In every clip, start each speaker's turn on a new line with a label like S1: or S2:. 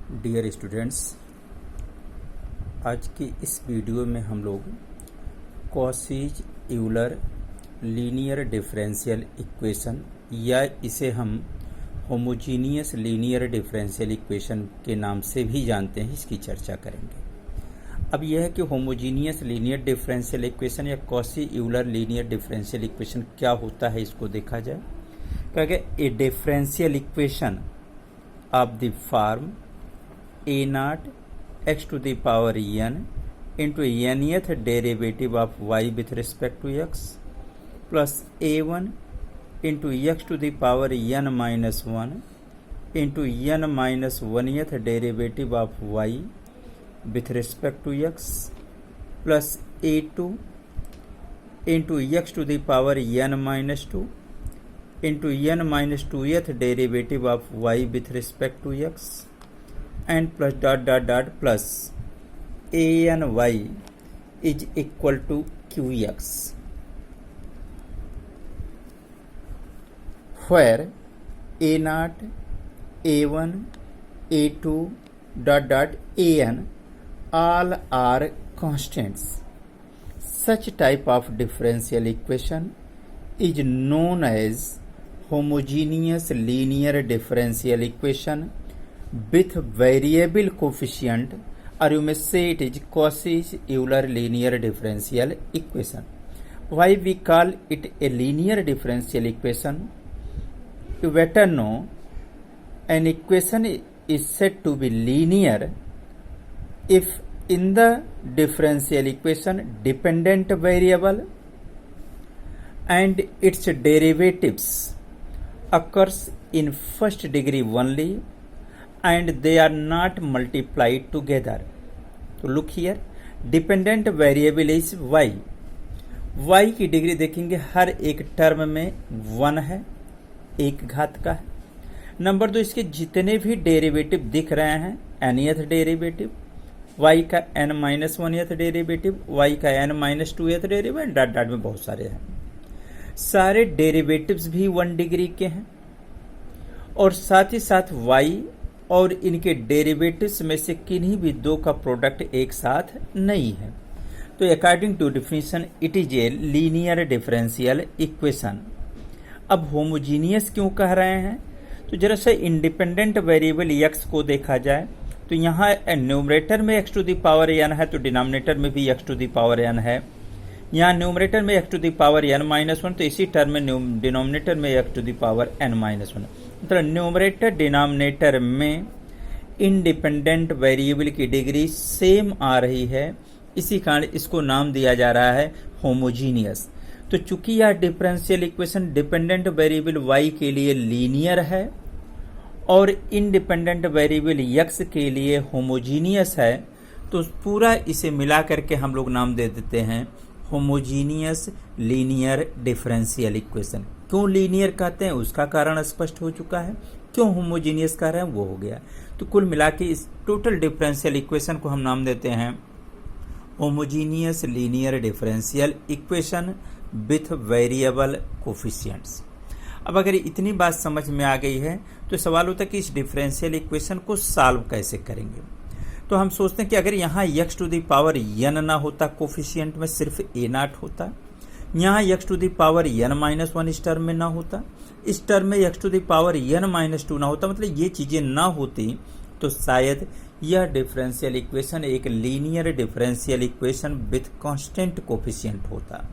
S1: Dear students, आज की इस वीडियो में हम लोग Cauchy's Euler linear differential equation या इसे हम होमोजीनियस लीनियर डिफरेंशियल इक्वेशन के नाम से भी जानते हैं, इसकी चर्चा करेंगे। अब यह है कि होमोजीनियस लीनियर डिफरेंशियल इक्वेशन या Cauchy Euler linear differential equation क्या होता है, इसको देखा जाए। क्योंकि ए differential equation of the form a naught x to the power n into nth derivative of y with respect to x plus a1 into x to the power n minus 1 into n minus 1th derivative of y with respect to x plus a2 into x to the power n minus 2 into n minus 2th derivative of y with respect to x and plus dot dot dot plus a n y is equal to qx, where a naught, a1, a2 dot dot a n all are constants. Such type of differential equation is known as homogeneous linear differential equation with variable coefficient, or you may say it is Cauchy-Euler linear differential equation. Why we call it a linear differential equation? You better know an equation is said to be linear if in the differential equation dependent variable and its derivatives occurs in first degree only and they are not multiplied together. So look here, dependent variable is y. y की degree देखेंगे हर एक term में 1 है, एक घात का है। Number 2, इसके जितने भी डेरिवेटिव दिख रहे हैं, nth डेरिवेटिव, y का n minus 1th derivative, y का n minus 2th derivative, dot dot में बहुत सारे हैं। सारे डेरिवेटिव्स भी 1 डिग्री के हैं और साथ ही साथ y और इनके डेरिवेटिव्स में से किन्हीं भी दो का प्रोडक्ट एक साथ नहीं है। तो according to definition it is a linear differential equation. अब होमोजीनियस क्यों कह रहे हैं? तो जरा से इंडिपेंडेंट वेरिएबल x को देखा जाए तो यहाँ न्यूमरेटर में x to the power n है तो डिनोमिनेटर में भी x to the power n है। यहाँ न्यूमरेटर में x to the power n minus 1 तो इसी टर्म में डिनोमिनेटर में x to the power n minus 1, मतलब न्यूमरेटर डिनोमिनेटर में इंडिपेंडेंट वेरिएबल की डिग्री सेम आ रही है, इसी कारण इसको नाम दिया जा रहा है होमोजीनियस। तो चूंकि यह differential equation dependent variable y के लिए लीनियर है और इंडिपेंडेंट वेरिएबल x के लिए होमोजीनियस है, तो पूरा इसे मिला करके हम लोग नाम दे देते हैं होमोजीनियस लीनियर डिफरेंशियल इक्वेशन। क्यों लीनियर कहते हैं उसका कारण स्पष्ट हो चुका है, क्यों होमोजीनियस कह रहे हैं वो हो गया। तो कुल मिला के इस टोटल डिफरेंशियल इक्वेशन को हम नाम देते हैं homogeneous linear differential equation with variable coefficients. अब अगर इतनी बात समझ में आ गई है तो सवाल होता है कि इस डिफरेंशियल इक्वेशन को सॉल्व कैसे करेंगे। तो हम सोचते हैं कि अगर यहाँ x to the power n ना होता, कोफिशिएंट में सिर्फ a नॉट होता, यहाँ x to the power n minus 1 इस टर्म में ना होता, इस टर्म में x to the power n minus 2 ना होता, मतलब ये चीजें ना होती तो शायद यह डिफरेंशियल इक्वेशन एक linear differential equation with constant coefficient होता।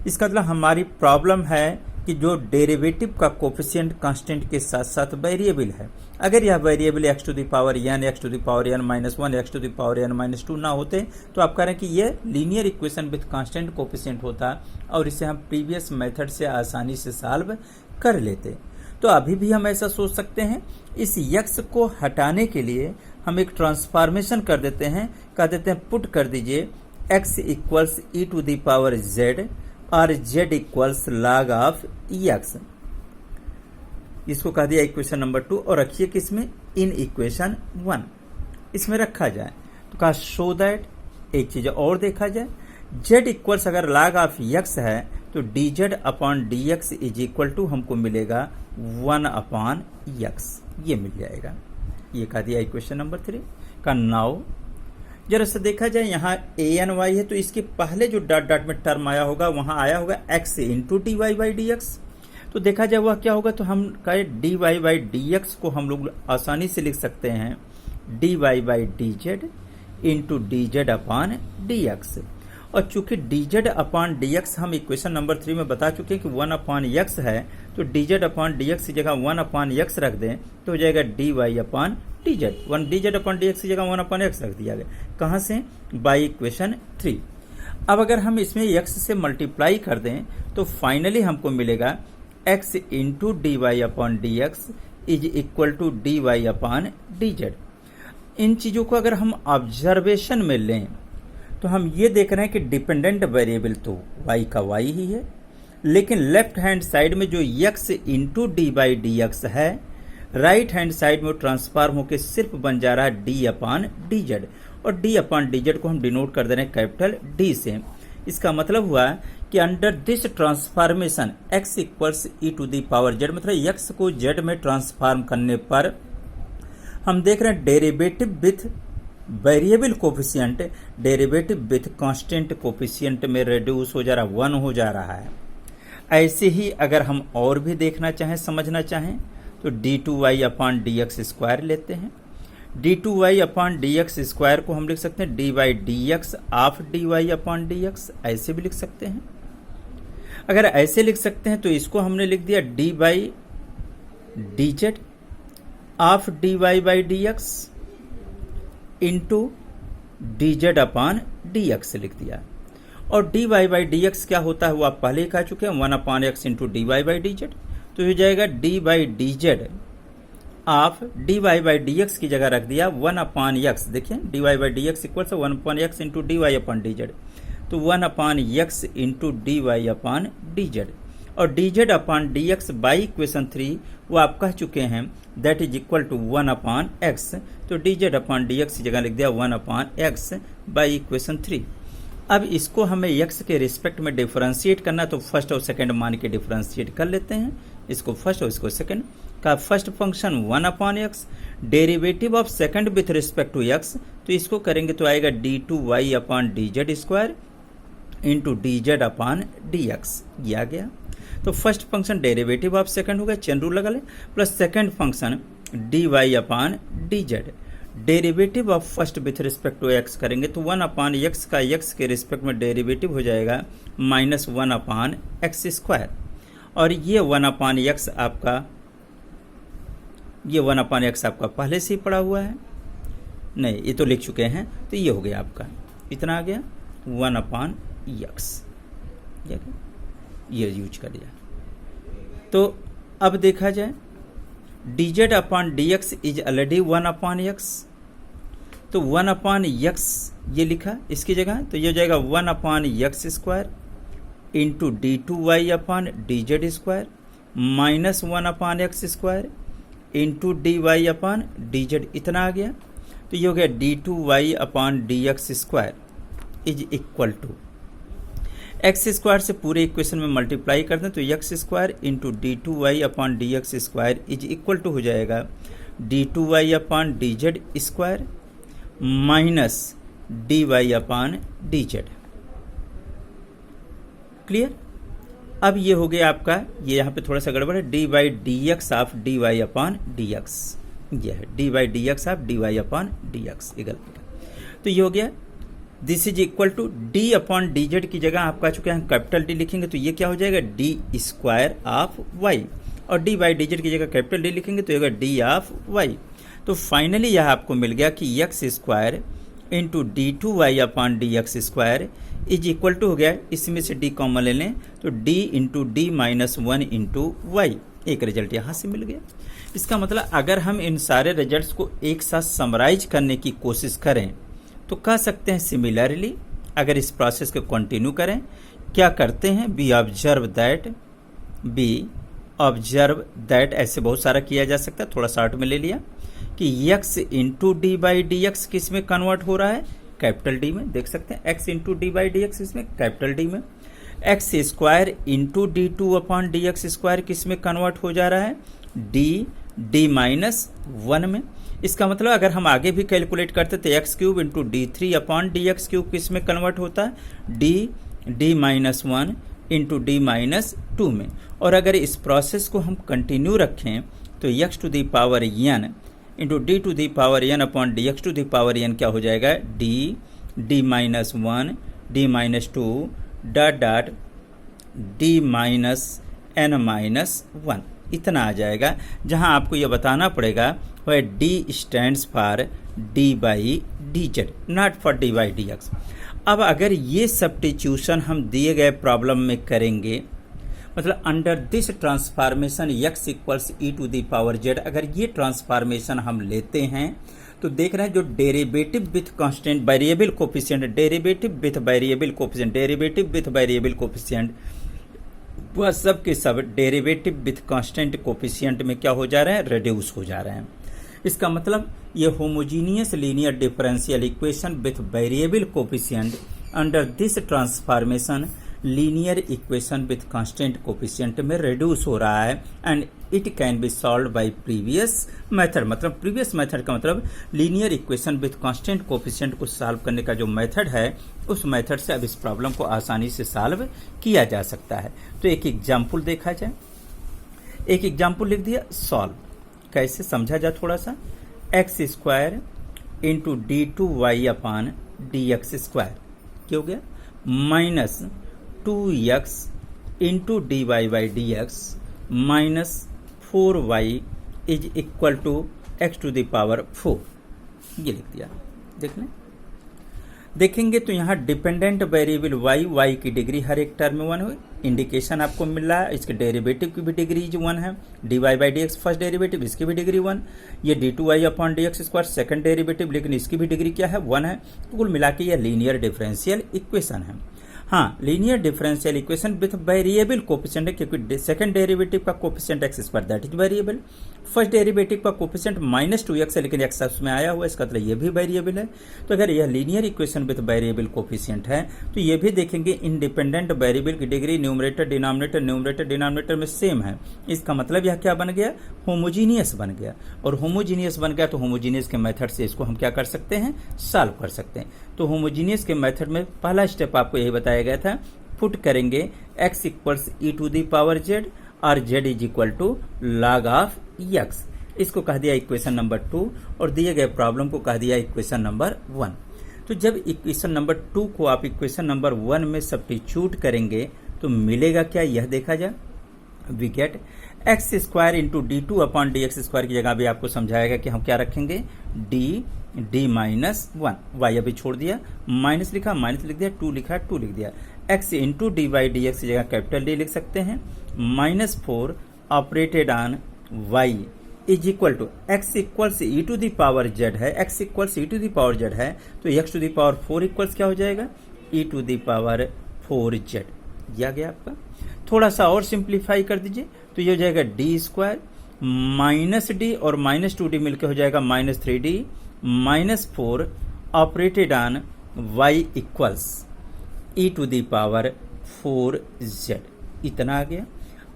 S1: इसका मतलब हमारी प्रॉब्लम है कि जो डेरिवेटिव का कोफिशिएंट कांस्टेंट के साथ साथ वेरिएबल है, अगर यह variable x to the power n, x to the power n minus 1, x to the power n minus 2 ना होते तो आप कह रहे हैं कि यह linear equation with constant coefficient होता और इसे हम प्रीवियस मेथड से आसानी से सॉल्व कर लेते। तो अभी भी हम ऐसा सोच सकते हैं, इस x को हटाने के लिए हम एक ट्रांसफॉर्मेशन कर देते हैं, कह देते हैं पुट कर दीजिए x equals e to the power z और z equals log of x। इसको कह दिया इक्वेशन नंबर 2 और रखिए कि इसमें इन इक्वेशन 1 इसमें रखा जाए। तो कहा शो दैट एक चीज और देखा जाए, z इक्वल्स अगर log ऑफ x है तो dz upon dx is equal to हमको मिलेगा 1 अपॉन x, ये मिल जाएगा। ये कह दिया इक्वेशन नंबर 3 का। नाउ जरा सा देखा जाए, यहाँ ए एन वाई है तो इसके पहले जो डॉट डॉट में टर्म आया होगा वहाँ आया होगा x into d y by d x. तो देखा जाए वह क्या होगा, तो हम कहे d y by d x को हम लोग आसानी से लिख सकते हैं d y by d z into d z upon d x. और चूंकि d z upon d x हम इक्वेशन नंबर 3 में बता चुके हैं कि 1 अपान एक्स है, तो d z upon d x की जगह 1 अपान एक्स रख दें तो हो जाएगा D y upon d Z. 1 D z upon d x की जगह 1 अपान एक्स रख दिया गया। कहाँ से? By equation 3। अब अगर हम इसमें एक्स से मल्टीप्लाई कर दें तो फाइनली हमको मिलेगा x into d y upon d x is equal to d y upon d z. इन चीज़ों को अगर हम ऑब्जर्वेशन में लें तो हम ये देख रहे हैं कि डिपेंडेंट वेरिएबल तो y का y ही है, लेकिन लेफ्ट हैंड साइड में जो x into d by d x है, राइट हैंड साइड में ट्रांसफॉर्म होकर सिर्फ बन जा रहा है d अपान डी जेड, और d अपान डी जेड को हम डिनोट कर दे रहे हैं कैपिटल D से। इसका मतलब हुआ कि under this transformation x equals e to the power z, मतलब x को z में ट्रांसफॉर्म करने पर हम देख रहे हैं derivative with variable coefficient, derivative with constant coefficient में रिड्यूस हो जा रहा है, 1 हो जा रहा है। ऐसे ही अगर हम और भी देखना चाहें, समझना चाहें, तो d two y upon d x square लेते हैं। D two y upon d x square को हम लिख सकते हैं d by d x of d y upon d x, ऐसे भी लिख सकते हैं। अगर ऐसे लिख सकते हैं तो इसको हमने लिख दिया d by d z of d y by d x into d z upon d x लिख दिया। और d y by d x क्या होता है वो आप पहले ही कह चुके हैं, 1 upon x into d y by d z. तो हो जाएगा d by d z of d y by d x की जगह रख दिया 1 अपान एक्स। देखिए d y by d x equal से 1 upon x into d y upon d z, तो 1 upon x into d y upon d z. और d z upon d x by equation 3 वो आप कह चुके हैं that is equal to 1 upon x, तो d z upon d x की जगह लिख दिया 1 अपान एक्स बाई इक्वेशन 3। अब इसको हमें एक्स के रिस्पेक्ट में डिफरेंशिएट करना, तो फर्स्ट और सेकंड मान के डिफरेंशिएट कर लेते हैं, इसको फर्स्ट और इसको सेकंड का। First function 1 upon x, derivative of second with respect to x, तो इसको करेंगे तो आएगा d two y upon d z square into d z upon d x, ये आ गया। तो first function derivative of second हो गया, चेन रूल लगा ले, plus second function d y upon d z, derivative of first with respect to x करेंगे तो 1 अपान एक्स का एक्स के रिस्पेक्ट में डेरिवेटिव हो जाएगा माइनस 1 अपान एक्स स्क्वायर। और ये 1 अपान एक्स आपका, ये 1 अपान एक्स आपका पहले से ही पड़ा हुआ है, नहीं ये तो लिख चुके हैं, तो ये हो गया आपका, इतना आ गया 1 अपान एक्स, ये यूज कर दिया। तो अब देखा जाए D z upon d x is already 1 upon x, तो 1 अपान एक्स ये लिखा इसकी जगह, तो ये हो जाएगा 1 upon x square into d two y upon d z square minus 1 upon x square into d y upon d z, इतना आ गया। तो ये हो गया d two y upon d x square is equal to x square से पूरे equation में मल्टीप्लाई कर दें तो x square into d two y upon d x square is equal to हो जाएगा d two y upon d z square minus d y upon d z. Clear? अब ये हो गया आपका, ये यहाँ पे थोड़ा सा गड़बड़ है, d by d x of d y upon d x, ये है d by d x of d y upon d x, ये गलत है। तो ये हो गया this is equal to d upon d z की जगह आप कह चुके हैं कैपिटल डी लिखेंगे तो ये क्या हो जाएगा डी स्क्वायर ऑफ वाई, और डी बाई डी जेड की जगह कैपिटल डी लिखेंगे तो ये होगा डी ऑफ वाई। तो फाइनली यह आपको मिल गया कि x square into d two y upon d x square is equal to हो गया, इसमें से डी कॉमन ले लें तो D into D minus 1 into y, एक रिजल्ट यहाँ से मिल गया। इसका मतलब अगर हम इन सारे रिजल्ट्स को एक साथ समराइज करने की कोशिश करें तो कह सकते हैं सिमिलरली, अगर इस प्रोसेस को कंटिन्यू करें, क्या करते हैं बी ऑब्जर्व दैट, ऐसे बहुत सारा किया जा सकता है, थोड़ा शॉर्ट में ले लिया कि x into d by d x किस में कन्वर्ट हो रहा है, कैपिटल डी में, देख सकते हैं x into d by d x इसमें कैपिटल डी में, x square into d two upon d x square किस में कन्वर्ट हो जा रहा है, डी डी माइनस 1 में। इसका मतलब अगर हम आगे भी कैलकुलेट करते तो x cube into D three upon d x cube किस में कन्वर्ट होता है, D minus 1 into D minus 2 में। और अगर इस प्रोसेस को हम कंटिन्यू रखें तो x to the power n into d to the power n upon d x to the power n क्या हो जाएगा, D minus 1 D minus 2 dot D minus n minus 1 इतना आ जाएगा। जहां आपको यह बताना पड़ेगा वह D stands for D by d Z, not for D by d x. अब अगर ये सब्स्टिट्यूशन हम दिए गए प्रॉब्लम में करेंगे, मतलब under this transformation x equals e to the power z, अगर ये ट्रांसफॉर्मेशन हम लेते हैं तो देख रहे हैं जो derivative with constant variable coefficient, derivative with variable coefficient, derivative with variable coefficient, वह सब के सब डेरिवेटिव विथ कांस्टेंट कोफिशिएंट में क्या हो जा रहे हैं, रिड्यूस हो जा रहे हैं। इसका मतलब ये homogeneous linear differential equation with variable coefficient under this transformation linear equation with constant coefficient में रिड्यूस हो रहा है and it can be solve by previous method. मतलब प्रीवियस मेथड का मतलब linear equation with constant coefficient को solve करने का जो मेथड है उस मेथड से अब इस प्रॉब्लम को आसानी से सॉल्व किया जा सकता है। तो एक एग्जाम्पल देखा जाए, एक एग्जाम्पल लिख दिया, सॉल्व कैसे समझा जाए थोड़ा सा। X square into d two y upon d x square क्या हो गया, minus 2x into d y by d x minus 4y is equal to x to the power 4, ये लिख दिया। देख लें, देखेंगे तो यहाँ डिपेंडेंट वेरिएबल y की डिग्री हर एक टर्म में 1 हुई, इंडिकेशन आपको मिल रहा है। इसके डेरिवेटिव की भी डिग्री 1 है, d y by d x first derivative, इसकी भी डिग्री 1, ये d two y upon d x square second derivative, लेकिन इसकी भी डिग्री क्या है, 1 है। तो कुल मिला के यह लीनियर डिफरेंशियल इक्वेशन है। हाँ, linear differential equation with variable coefficient है, क्योंकि सेकंड डेरिवेटिव का coefficient x square that is variable, first derivative का कोफिशिएंट -2x है लेकिन एक्स उसमें आया हुआ है, इसका मतलब ये भी वेरिएबल है। तो अगर यह linear equation with variable coefficient है तो ये भी देखेंगे इंडिपेंडेंट वेरिएबल की डिग्री न्यूमरेटर डिनोमिनेटर में सेम है। इसका मतलब यह क्या बन गया, होमोजीनियस बन गया। और होमोजीनियस बन गया तो होमोजीनियस के मेथड से इसको हम क्या कर सकते हैं, सॉल्व कर सकते हैं। तो होमोजीनियस के मेथड में पहला स्टेप आपको यही बताया गया था, पुट करेंगे x equals e to the power z और z is equal to log of x, इसको कह दिया इक्वेशन नंबर 2 और दिए गए प्रॉब्लम को कह दिया इक्वेशन नंबर 1। तो जब इक्वेशन नंबर 2 को आप इक्वेशन नंबर 1 में सब्स्टिट्यूट करेंगे तो मिलेगा क्या, यह देखा जाए। We get x square into d two upon d x square की जगह भी आपको समझाएगा कि हम क्या रखेंगे, डी माइनस 1, वाई अभी छोड़ दिया, माइनस लिखा माइनस लिख दिया, 2 लिखा 2 लिख दिया, x into d by d x की जगह कैपिटल डी लिख सकते हैं, -4 operated on y is equal to x equals e to the power z है, x equals e to the power z है तो x to the power 4 equals क्या हो जाएगा, e to the power 4 z. यह गया आपका। थोड़ा सा और सिंप्लीफाई कर दीजिए तो ये हो जाएगा डी स्क्वायर माइनस डी और -2d मिलकर हो जाएगा -3d -4 operated on y equals e to the power 4z, इतना आ गया।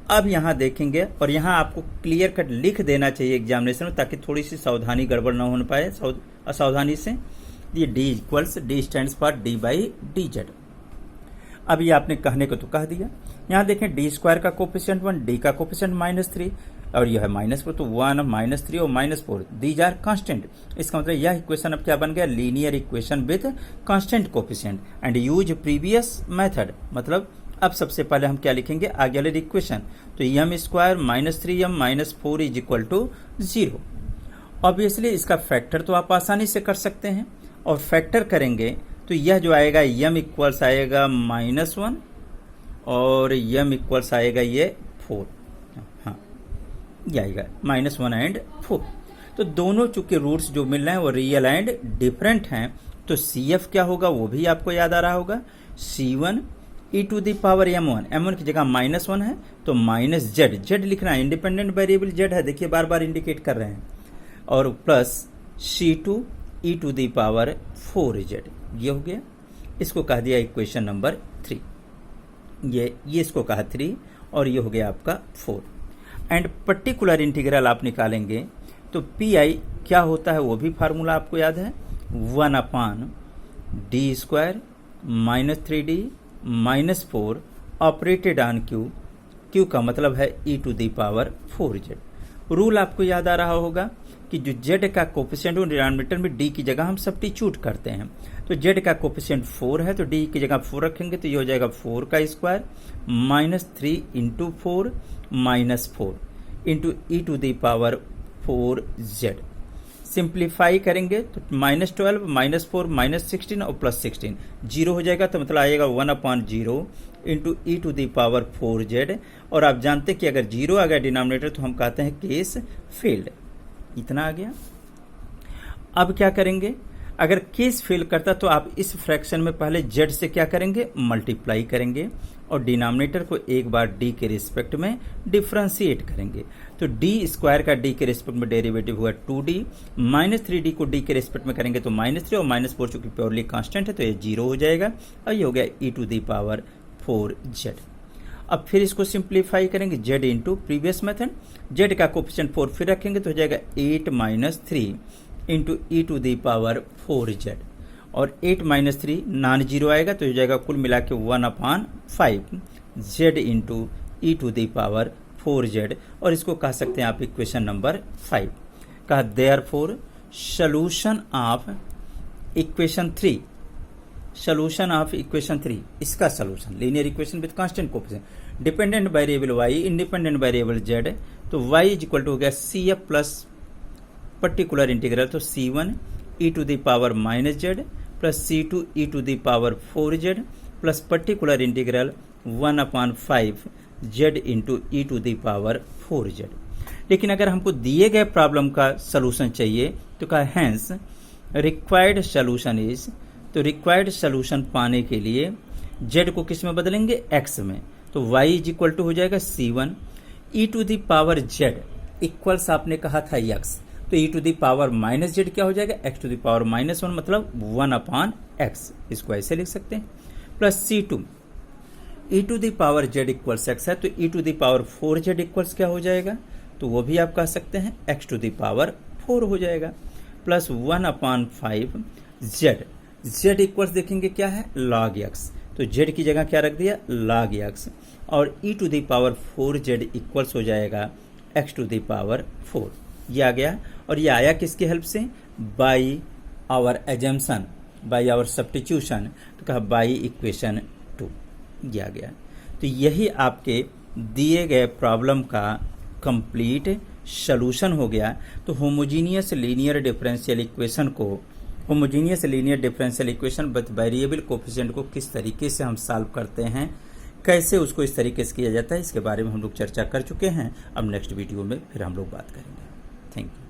S1: अब यहाँ देखेंगे और यहाँ आपको क्लियर कट लिख देना चाहिए एग्जामिनेशन में ताकि थोड़ी सी सावधानी गड़बड़ ना हो पाए असावधानी से। ये D equals, D stands for D by d Z. अब ये आपने कहने को तो कह दिया। यहाँ देखें डी स्क्वायर का कोफिशिएंट 1, डी का कोफिशिएंट -3 और यह है -4, तो 1 -3 और -4 दीज आर कांस्टेंट। इसका मतलब यह इक्वेशन अब क्या बन गया, linear equation with constant coefficient and use previous method. मतलब अब सबसे पहले हम क्या लिखेंगे, आगे वाले इक्वेशन, तो m square -3m -4 is equal to 0। Obviously इसका फैक्टर तो आप आसानी से कर सकते हैं और फैक्टर करेंगे तो यह जो आएगा m इक्वल्स आएगा -1 और m इक्वल्स आएगा ये 4, हाँ ये आएगा -1 एंड 4। तो दोनों चूंकि रूट्स जो मिल रहे हैं वो रियल एंड डिफरेंट हैं तो CF क्या होगा वो भी आपको याद आ रहा होगा, C1 E to the power m1 की जगह -1 है तो -z लिखना है, इंडिपेंडेंट वेरिएबल z है, देखिए बार बार इंडिकेट कर रहे हैं, और plus C2 e to the power 4z, ये हो गया। इसको कह दिया इक्वेशन नंबर 3, ये इसको कहा 3 और ये हो गया आपका 4। एंड पर्टिकुलर इंटीग्रल आप निकालेंगे तो पी आई क्या होता है वो भी फार्मूला आपको याद है, 1/d² -3d -4 operated on Q, Q का मतलब है e⁴z। रूल आपको याद आ रहा होगा कि जो z का कोफिशिएंट डिनोमिनेटर में d की जगह हम सब्स्टिट्यूट करते हैं, तो z का कोफिशिएंट 4 है तो d की जगह 4 रखेंगे तो ये हो जाएगा 4 का स्क्वायर -3 × 4 -4 इंटू e⁴z। सिंप्लीफाई करेंगे तो -12 -4 -16 और +16 जीरो हो जाएगा, तो मतलब आएगा 1/0 इंटू e⁴z। और आप जानते हैं कि अगर जीरो आ गया डिनोमिनेटर तो हम कहते हैं केस फेल्ड। इतना आ गया। अब क्या करेंगे, अगर केस फेल करता तो आप इस फ्रैक्शन में पहले z से क्या करेंगे, मल्टीप्लाई करेंगे और डिनोमिनेटर को एक बार d के रिस्पेक्ट में डिफ्रेंशिएट करेंगे। तो d² का d के रिस्पेक्ट में डेरिवेटिव हुआ 2d, -3d को d के रिस्पेक्ट में करेंगे तो -3 और -4 चूंकि प्योरली कांस्टेंट है तो ये 0 हो जाएगा और ये हो गया e⁴z। अब फिर इसको सिंप्लीफाई करेंगे z into previous method, z का कोफिशिएंट 4 फिर रखेंगे तो हो जाएगा 8 - 3 इंटू e⁴z और 8 - 3 नॉन जीरो आएगा तो हो जाएगा कुल मिला के 1/5 z इंटू e⁴z। और इसको कह सकते हैं आप इक्वेशन नंबर 5। कहा therefore solution of equation 3, solution of equation 3, इसका solution linear equation with constant coefficient, dependent variable y, independent variable z, तो y इक्वल टू हो गया CF प्लस पर्टिकुलर इंटीग्रल तो C1 e⁻z plus C2 e⁴z plus particular integral 1/5 z into e⁴z। लेकिन अगर हमको दिए गए प्रॉब्लम का सॉल्यूशन चाहिए तो कहा हैंस रिक्वायर्ड सॉल्यूशन इज, तो रिक्वायर्ड सॉल्यूशन पाने के लिए z को किस में बदलेंगे, x में, तो y इक्वल टू हो जाएगा C1 e⁻z इक्वल्स आपने कहा था x, तो e⁻−z क्या हो जाएगा, x⁻−1 मतलब 1/x, इसको ऐसे लिख सकते हैं, plus C2 e⁻z equals x है तो e⁴z इक्वल्स क्या हो जाएगा, तो वो भी आप कह सकते हैं x⁴ हो जाएगा, प्लस 1/5 z इक्वल्स देखेंगे क्या है, log x, तो z की जगह क्या रख दिया, log x, और e⁴z इक्वल्स हो जाएगा x⁴ ये आ गया। और ये आया किसकी हेल्प से, by our assumption, by our substitution, तो कहा बाई इक्वेशन 2 ये आ गया। तो यही आपके दिए गए प्रॉब्लम का कंप्लीट सॉल्यूशन हो गया। तो होमोजीनियस लीनियर डिफरेंशियल इक्वेशन को, homogeneous linear differential equation with variable coefficient को किस तरीके से हम सॉल्व करते हैं, कैसे उसको इस तरीके से किया जाता है, इसके बारे में हम लोग चर्चा कर चुके हैं। अब नेक्स्ट वीडियो में फिर हम लोग बात करेंगे। Thank you.